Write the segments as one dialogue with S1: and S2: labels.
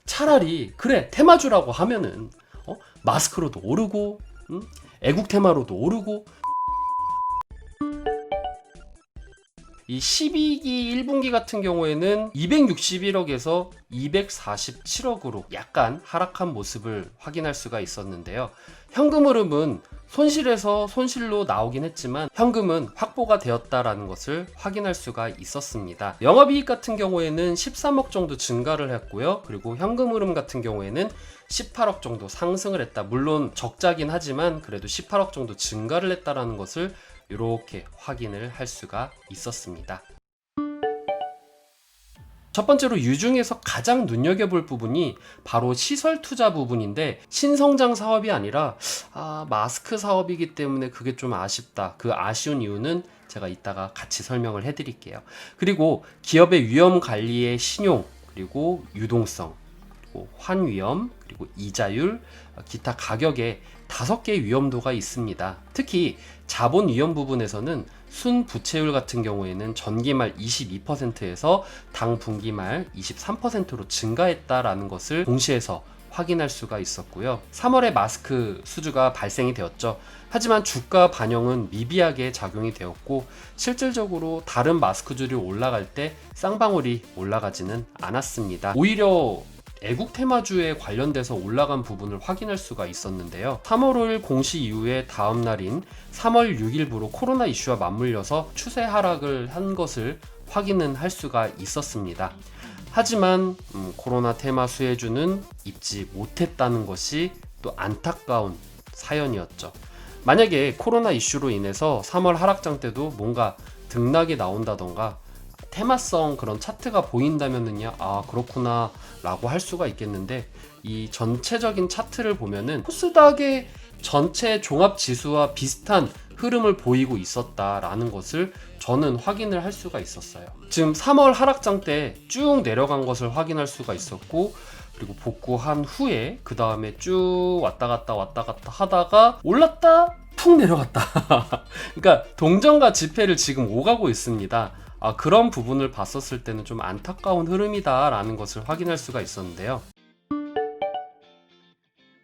S1: 차라리 그래 테마주라고 하면은 마스크로도 오르고 애국 테마로도 오르고 이 12기 1분기 같은 경우에는 261억에서 247억으로 약간 하락한 모습을 확인할 수가 있었는데요. 현금 흐름은 손실에서 손실로 나오긴 했지만 현금은 확보가 되었다라는 것을 확인할 수가 있었습니다. 영업이익 같은 경우에는 13억 정도 증가를 했고요. 그리고 현금 흐름 같은 경우에는 18억 정도 상승을 했다. 물론 적자긴 하지만 그래도 18억 정도 증가를 했다라는 것을 이렇게 확인을 할 수가 있었습니다. 첫 번째로 유중에서 가장 눈여겨볼 부분이 바로 시설 투자 부분인데, 신성장 사업이 아니라 마스크 사업이기 때문에 그게 좀 아쉽다. 그 아쉬운 이유는 제가 이따가 같이 설명을 해드릴게요. 그리고 기업의 위험 관리의 신용, 그리고 유동성, 그리고 환위험, 그리고 이자율, 기타 가격에 5개의 위험도가 있습니다. 특히 자본 위험 부분에서는 순부채율 같은 경우에는 전기말 22%에서 당분기말 23%로 증가했다라는 것을 동시에서 확인할 수가 있었고요. 3월에 마스크 수주가 발생이 되었죠. 하지만 주가 반영은 미비하게 작용이 되었고, 실질적으로 다른 마스크주들이 올라갈 때 쌍방울이 올라가지는 않았습니다. 오히려 애국 테마주에 관련돼서 올라간 부분을 확인할 수가 있었는데요. 3월 5일 공시 이후에 다음 날인 3월 6일부로 코로나 이슈와 맞물려서 추세 하락을 한 것을 확인은 할 수가 있었습니다. 하지만 코로나 테마 수혜주는 입지 못했다는 것이 또 안타까운 사연이었죠. 만약에 코로나 이슈로 인해서 3월 하락장 때도 뭔가 등락이 나온다던가 테마성 그런 차트가 보인다면은요, 그렇구나 라고 할 수가 있겠는데, 이 전체적인 차트를 보면은 코스닥의 전체 종합 지수와 비슷한 흐름을 보이고 있었다라는 것을 저는 확인을 할 수가 있었어요. 지금 3월 하락장 때 쭉 내려간 것을 확인할 수가 있었고, 그리고 복구한 후에 그 다음에 쭉 왔다 갔다 하다가 올랐다 푹 내려갔다. 그러니까 동전과 지폐를 지금 오가고 있습니다. 그런 부분을 봤었을 때는 좀 안타까운 흐름이다라는 것을 확인할 수가 있었는데요.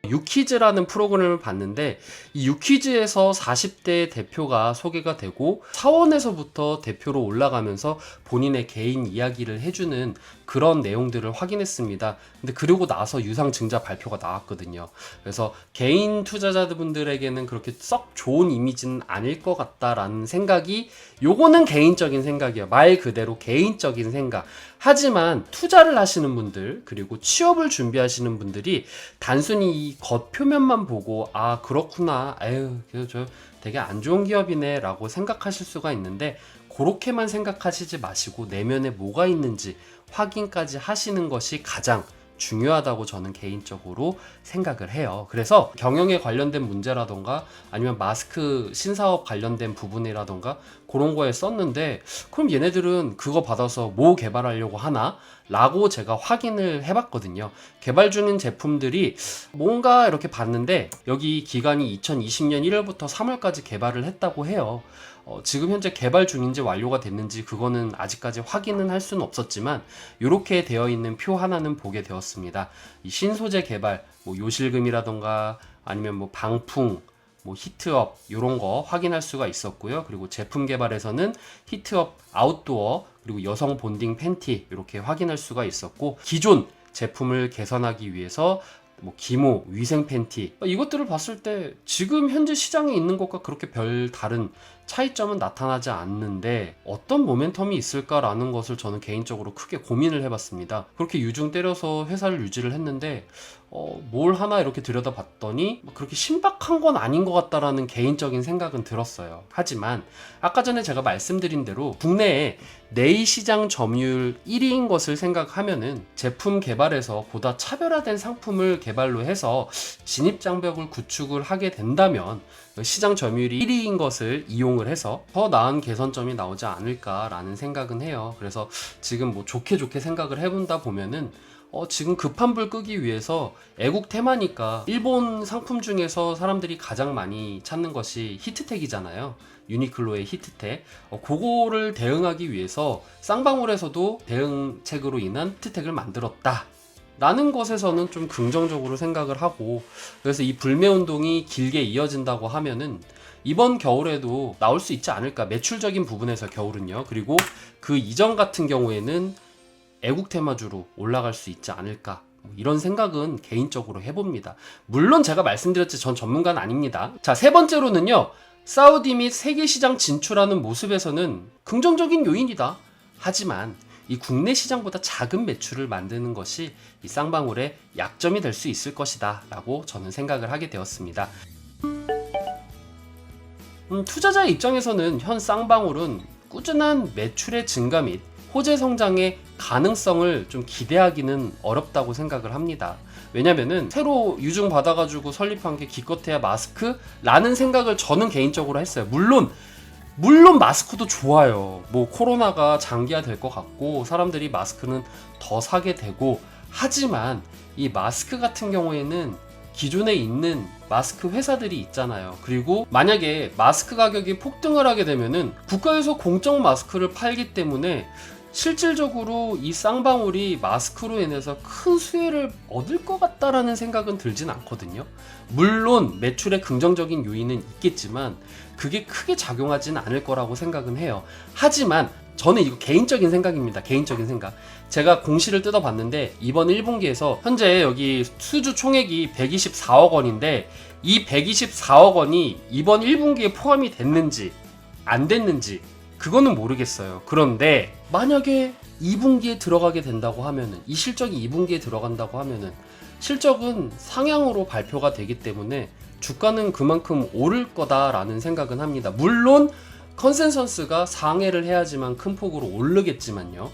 S1: 유퀴즈라는 프로그램을 봤는데, 이 유퀴즈에서 40대 대표가 소개가 되고 사원에서부터 대표로 올라가면서 본인의 개인 이야기를 해주는 그런 내용들을 확인했습니다. 근데 그러고 나서 유상증자 발표가 나왔거든요. 그래서 개인 투자자분들에게는 그렇게 썩 좋은 이미지는 아닐 것 같다라는 생각이, 요거는 개인적인 생각이에요. 말 그대로 개인적인 생각. 하지만 투자를 하시는 분들, 그리고 취업을 준비하시는 분들이 단순히 이 겉표면만 보고 그렇구나, 저 되게 안 좋은 기업이네 라고 생각하실 수가 있는데, 그렇게만 생각하시지 마시고 내면에 뭐가 있는지 확인까지 하시는 것이 가장 중요하다고 저는 개인적으로 생각을 해요. 그래서 경영에 관련된 문제라던가 아니면 마스크 신사업 관련된 부분이라던가 그런 거에 썼는데, 그럼 얘네들은 그거 받아서 뭐 개발하려고 하나? 라고 제가 확인을 해봤거든요. 개발 중인 제품들이 뭔가 이렇게 봤는데, 여기 기간이 2020년 1월부터 3월까지 개발을 했다고 해요. 지금 현재 개발 중인지 완료가 됐는지 그거는 아직까지 확인은 할 수는 없었지만, 이렇게 되어 있는 표 하나는 보게 되었습니다. 이 신소재 개발, 뭐 요실금이라던가 아니면 뭐 방풍, 뭐 히트업 이런 거 확인할 수가 있었고요. 그리고 제품 개발에서는 히트업 아웃도어, 그리고 여성 본딩 팬티 이렇게 확인할 수가 있었고, 기존 제품을 개선하기 위해서 뭐 기모, 위생 팬티, 이것들을 봤을 때 지금 현재 시장에 있는 것과 그렇게 별 다른 차이점은 나타나지 않는데 어떤 모멘텀이 있을까라는 것을 저는 개인적으로 크게 고민을 해봤습니다. 그렇게 유중 때려서 회사를 유지를 했는데 뭘 하나 이렇게 들여다봤더니 그렇게 신박한 건 아닌 것 같다라는 개인적인 생각은 들었어요. 하지만 아까 전에 제가 말씀드린 대로 국내에 내일 시장 점유율 1위인 것을 생각하면은 제품 개발에서 보다 차별화된 상품을 개발로 해서 진입장벽을 구축을 하게 된다면 시장 점유율이 1위인 것을 이용을 해서 더 나은 개선점이 나오지 않을까라는 생각은 해요. 그래서 지금 뭐 좋게 생각을 해본다 보면은 지금 급한 불 끄기 위해서 애국 테마니까 일본 상품 중에서 사람들이 가장 많이 찾는 것이 히트텍이잖아요. 유니클로의 히트텍. 그거를 대응하기 위해서 쌍방울에서도 대응책으로 인한 히트텍을 만들었다 라는 것에서는 좀 긍정적으로 생각을 하고, 그래서 이 불매운동이 길게 이어진다고 하면은 이번 겨울에도 나올 수 있지 않을까. 매출적인 부분에서 겨울은요. 그리고 그 이전 같은 경우에는 애국 테마주로 올라갈 수 있지 않을까. 이런 생각은 개인적으로 해봅니다. 물론 제가 말씀드렸지 전 전문가는 아닙니다. 자, 세 번째로는요. 사우디 및 세계 시장 진출하는 모습에서는 긍정적인 요인이다. 하지만 이 국내 시장보다 작은 매출을 만드는 것이 이 쌍방울의 약점이 될 수 있을 것이다 라고 저는 생각을 하게 되었습니다. 투자자의 입장에서는 현 쌍방울은 꾸준한 매출의 증가 및 호재 성장의 가능성을 좀 기대하기는 어렵다고 생각을 합니다. 왜냐면은 새로 유증 받아가지고 설립한 게 기껏해야 마스크라는 생각을 저는 개인적으로 했어요. 물론 마스크도 좋아요. 뭐 코로나가 장기화될 것 같고 사람들이 마스크는 더 사게 되고, 하지만 이 마스크 같은 경우에는 기존에 있는 마스크 회사들이 있잖아요. 그리고 만약에 마스크 가격이 폭등을 하게 되면은 국가에서 공적 마스크를 팔기 때문에 실질적으로 이 쌍방울이 마스크로 인해서 큰 수혜를 얻을 것 같다라는 생각은 들진 않거든요. 물론 매출에 긍정적인 요인은 있겠지만 그게 크게 작용하지는 않을 거라고 생각은 해요. 하지만 저는 이거 개인적인 생각입니다. 개인적인 생각. 제가 공시를 뜯어봤는데 이번 1분기에서 현재 여기 수주 총액이 124억 원인데 이 124억 원이 이번 1분기에 포함이 됐는지 안 됐는지 그거는 모르겠어요. 그런데 만약에 2분기에 들어가게 된다고 하면은, 이 실적이 2분기에 들어간다고 하면은 실적은 상향으로 발표가 되기 때문에 주가는 그만큼 오를 거다라는 생각은 합니다. 물론 컨센서스가 상회를 해야지만 큰 폭으로 오르겠지만요.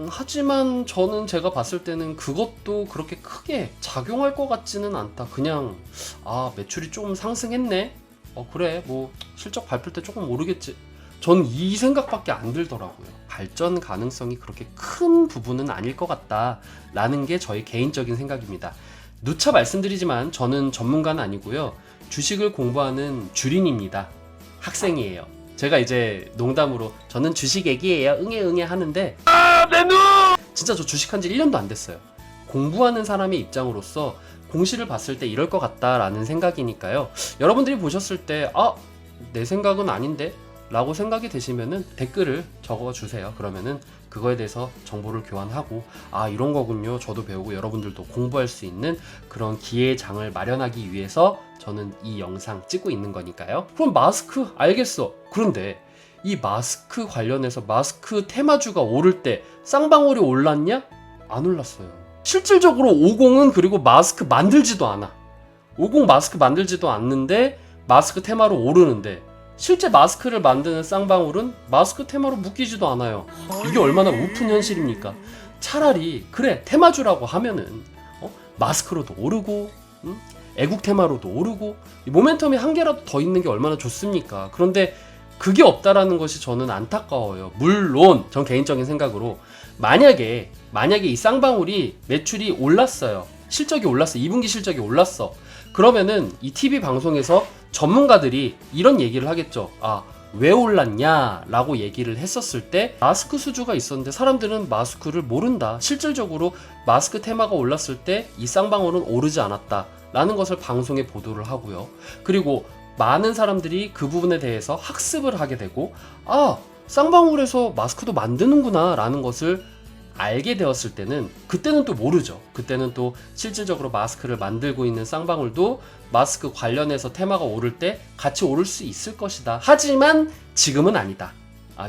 S1: 하지만 저는 제가 봤을 때는 그것도 그렇게 크게 작용할 것 같지는 않다. 그냥 매출이 좀 상승했네. 그래 뭐 실적 발표 때 조금 오르겠지. 전 이 생각밖에 안 들더라고요. 발전 가능성이 그렇게 큰 부분은 아닐 것 같다라는 게 저의 개인적인 생각입니다. 누차 말씀드리지만 저는 전문가는 아니고요. 주식을 공부하는 주린입니다. 학생이에요. 제가 이제 농담으로 저는 주식 애기예요. 응애 하는데 내 눈! 진짜 저 주식한 지 1년도 안 됐어요. 공부하는 사람의 입장으로서 공시를 봤을 때 이럴 것 같다라는 생각이니까요. 여러분들이 보셨을 때 내 생각은 아닌데? 라고 생각이 되시면은 댓글을 적어주세요. 그러면은 그거에 대해서 정보를 교환하고 이런 거군요. 저도 배우고 여러분들도 공부할 수 있는 그런 기회장을 마련하기 위해서 저는 이 영상 찍고 있는 거니까요. 그럼 마스크 알겠어. 그런데 이 마스크 관련해서 마스크 테마주가 오를 때 쌍방울이 올랐냐? 안 올랐어요. 실질적으로 50은 그리고 마스크 만들지도 않아. 50 마스크 만들지도 않는데 마스크 테마로 오르는데, 실제 마스크를 만드는 쌍방울은 마스크 테마로 묶이지도 않아요. 이게 얼마나 우픈 현실입니까? 차라리 그래 테마주라고 하면은 마스크로도 오르고 애국 테마로도 오르고 모멘텀이 한 개라도 더 있는 게 얼마나 좋습니까? 그런데 그게 없다라는 것이 저는 안타까워요. 물론 전 개인적인 생각으로 만약에 이 쌍방울이 매출이 올랐어요. 실적이 올랐어. 2분기 실적이 올랐어. 그러면은 이 TV 방송에서 전문가들이 이런 얘기를 하겠죠. 왜 올랐냐 라고 얘기를 했었을 때 마스크 수주가 있었는데 사람들은 마스크를 모른다. 실질적으로 마스크 테마가 올랐을 때 이 쌍방울은 오르지 않았다 라는 것을 방송에 보도를 하고요. 그리고 많은 사람들이 그 부분에 대해서 학습을 하게 되고 쌍방울에서 마스크도 만드는구나 라는 것을 알게 되었을 때는, 그때는 또 모르죠. 그때는 또 실질적으로 마스크를 만들고 있는 쌍방울도 마스크 관련해서 테마가 오를 때 같이 오를 수 있을 것이다. 하지만 지금은 아니다.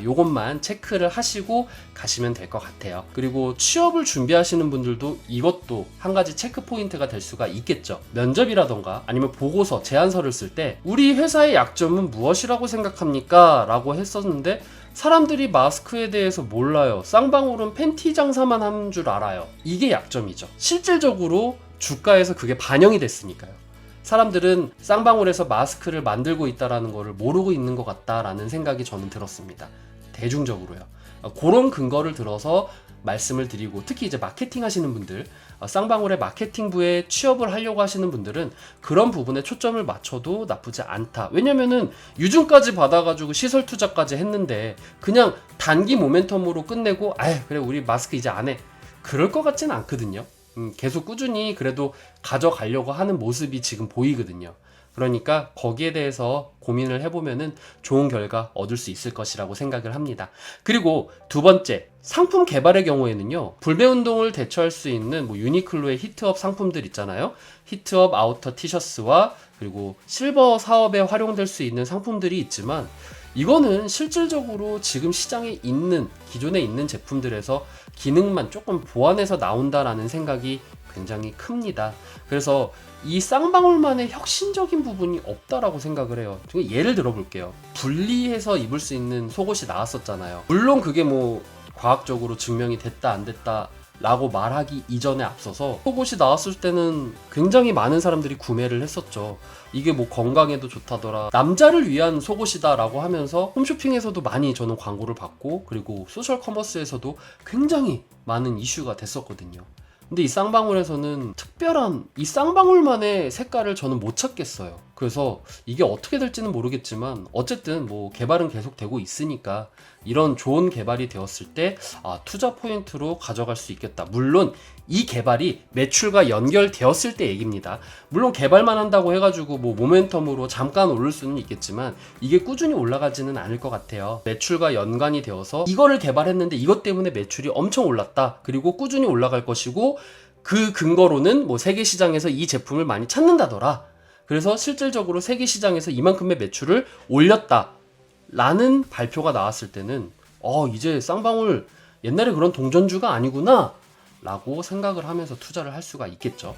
S1: 요것만 체크를 하시고 가시면 될 것 같아요. 그리고 취업을 준비하시는 분들도 이것도 한 가지 체크 포인트가 될 수가 있겠죠. 면접이라던가 아니면 보고서, 제안서를 쓸 때 우리 회사의 약점은 무엇이라고 생각합니까? 라고 했었는데 사람들이 마스크에 대해서 몰라요. 쌍방울은 팬티 장사만 하는 줄 알아요. 이게 약점이죠. 실질적으로 주가에서 그게 반영이 됐으니까요. 사람들은 쌍방울에서 마스크를 만들고 있다는 것을 모르고 있는 것 같다라는 생각이 저는 들었습니다. 대중적으로요. 그런 근거를 들어서 말씀을 드리고, 특히 이제 마케팅 하시는 분들, 쌍방울의 마케팅부에 취업을 하려고 하시는 분들은 그런 부분에 초점을 맞춰도 나쁘지 않다. 왜냐면은 유증까지 받아가지고 시설 투자까지 했는데 그냥 단기 모멘텀으로 끝내고 그래 우리 마스크 이제 안 해. 그럴 것 같진 않거든요. 계속 꾸준히 그래도 가져가려고 하는 모습이 지금 보이거든요. 그러니까 거기에 대해서 고민을 해보면은 좋은 결과 얻을 수 있을 것이라고 생각을 합니다. 그리고 두 번째, 상품 개발의 경우에는요, 불매 운동을 대처할 수 있는 뭐 유니클로의 히트업 상품들 있잖아요. 히트업 아우터 티셔츠와 그리고 실버 사업에 활용될 수 있는 상품들이 있지만, 이거는 실질적으로 지금 시장에 있는 기존에 있는 제품들에서 기능만 조금 보완해서 나온다라는 생각이 굉장히 큽니다. 그래서 이 쌍방울만의 혁신적인 부분이 없다라고 생각을 해요. 예를 들어 볼게요. 분리해서 입을 수 있는 속옷이 나왔었잖아요. 물론 그게 뭐 과학적으로 증명이 됐다 안 됐다 라고 말하기 이전에 앞서서 속옷이 나왔을 때는 굉장히 많은 사람들이 구매를 했었죠. 이게 뭐 건강에도 좋다더라, 남자를 위한 속옷이다 라고 하면서 홈쇼핑에서도 많이 저는 광고를 받고, 그리고 소셜 커머스에서도 굉장히 많은 이슈가 됐었거든요. 근데 이 쌍방울에서는 특별한 이 쌍방울만의 색깔을 저는 못 찾겠어요. 그래서 이게 어떻게 될지는 모르겠지만 어쨌든 뭐 개발은 계속 되고 있으니까 이런 좋은 개발이 되었을 때 투자 포인트로 가져갈 수 있겠다. 물론 이 개발이 매출과 연결되었을 때 얘기입니다. 물론 개발만 한다고 해가지고 뭐 모멘텀으로 잠깐 오를 수는 있겠지만 이게 꾸준히 올라가지는 않을 것 같아요. 매출과 연관이 되어서 이거를 개발했는데 이것 때문에 매출이 엄청 올랐다, 그리고 꾸준히 올라갈 것이고, 그 근거로는 뭐 세계 시장에서 이 제품을 많이 찾는다더라, 그래서 실질적으로 세계 시장에서 이만큼의 매출을 올렸다 라는 발표가 나왔을 때는 이제 쌍방울 옛날에 그런 동전주가 아니구나 라고 생각을 하면서 투자를 할 수가 있겠죠.